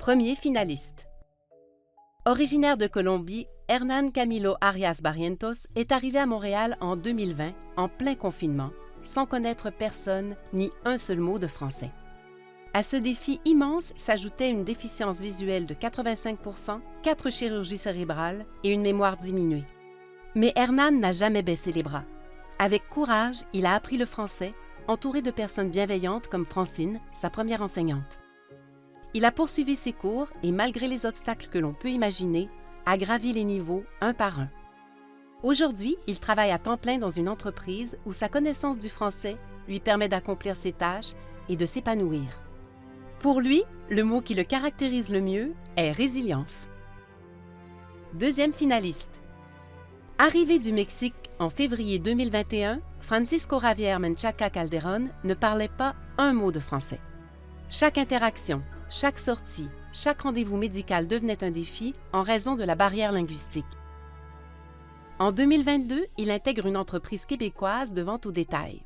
Premier finaliste. Originaire de Colombie, Hernán Camilo Arias Barrientos est arrivé à Montréal en 2020, en plein confinement, sans connaître personne ni un seul mot de français. À ce défi immense s'ajoutait une déficience visuelle de 85 %, 4 chirurgies cérébrales et une mémoire diminuée. Mais Hernán n'a jamais baissé les bras. Avec courage, il a appris le français, entouré de personnes bienveillantes comme Francine, sa première enseignante. Il a poursuivi ses cours et, malgré les obstacles que l'on peut imaginer, a gravi les niveaux un par un. Aujourd'hui, il travaille à temps plein dans une entreprise où sa connaissance du français lui permet d'accomplir ses tâches et de s'épanouir. Pour lui, le mot qui le caractérise le mieux est résilience. Deuxième finaliste. Arrivé du Mexique en février 2021, Francisco Javier Menchaca Calderón ne parlait pas un mot de français. Chaque interaction, chaque sortie, chaque rendez-vous médical devenait un défi en raison de la barrière linguistique. En 2022, il intègre une entreprise québécoise de vente au détail.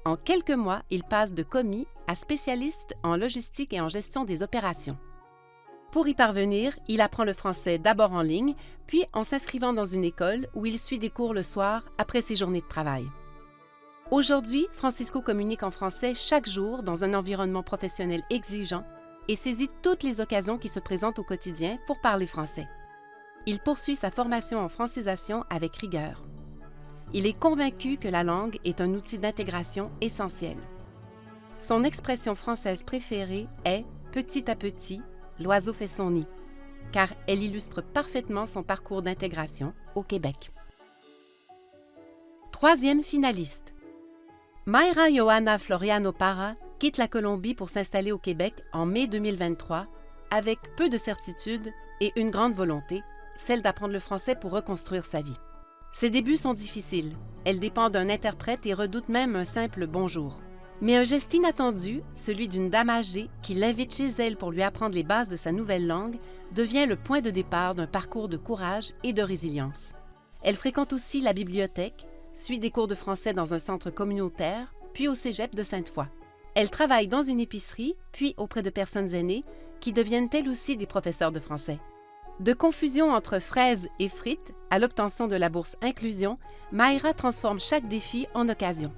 En quelques mois, il passe de commis à spécialiste en logistique et en gestion des opérations. Pour y parvenir, il apprend le français d'abord en ligne, puis en s'inscrivant dans une école où il suit des cours le soir après ses journées de travail. Aujourd'hui, Francisco communique en français chaque jour dans un environnement professionnel exigeant et saisit toutes les occasions qui se présentent au quotidien pour parler français. Il poursuit sa formation en francisation avec rigueur. Il est convaincu que la langue est un outil d'intégration essentiel. Son expression française préférée est « petit à petit, l'oiseau fait son nid », car elle illustre parfaitement son parcours d'intégration au Québec. Troisième finaliste. Mayra Johanna Floriano Parra quitte la Colombie pour s'installer au Québec en mai 2023 avec peu de certitude et une grande volonté, celle d'apprendre le français pour reconstruire sa vie. Ses débuts sont difficiles. Elle dépend d'un interprète et redoute même un simple « bonjour ». Mais un geste inattendu, celui d'une dame âgée qui l'invite chez elle pour lui apprendre les bases de sa nouvelle langue, devient le point de départ d'un parcours de courage et de résilience. Elle fréquente aussi la bibliothèque, suit des cours de français dans un centre communautaire, puis au cégep de Sainte-Foy. Elle travaille dans une épicerie, puis auprès de personnes aînées, qui deviennent elles aussi des professeurs de français. De confusion entre fraises et frites à l'obtention de la bourse Inclusion, Mayra transforme chaque défi en occasion.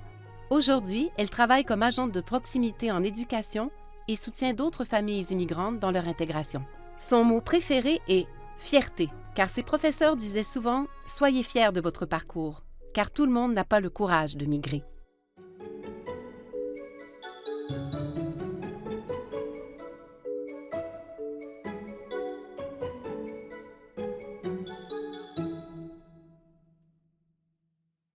Aujourd'hui, elle travaille comme agente de proximité en éducation et soutient d'autres familles immigrantes dans leur intégration. Son mot préféré est « fierté », car ses professeurs disaient souvent « Soyez fiers de votre parcours », car tout le monde n'a pas le courage de migrer.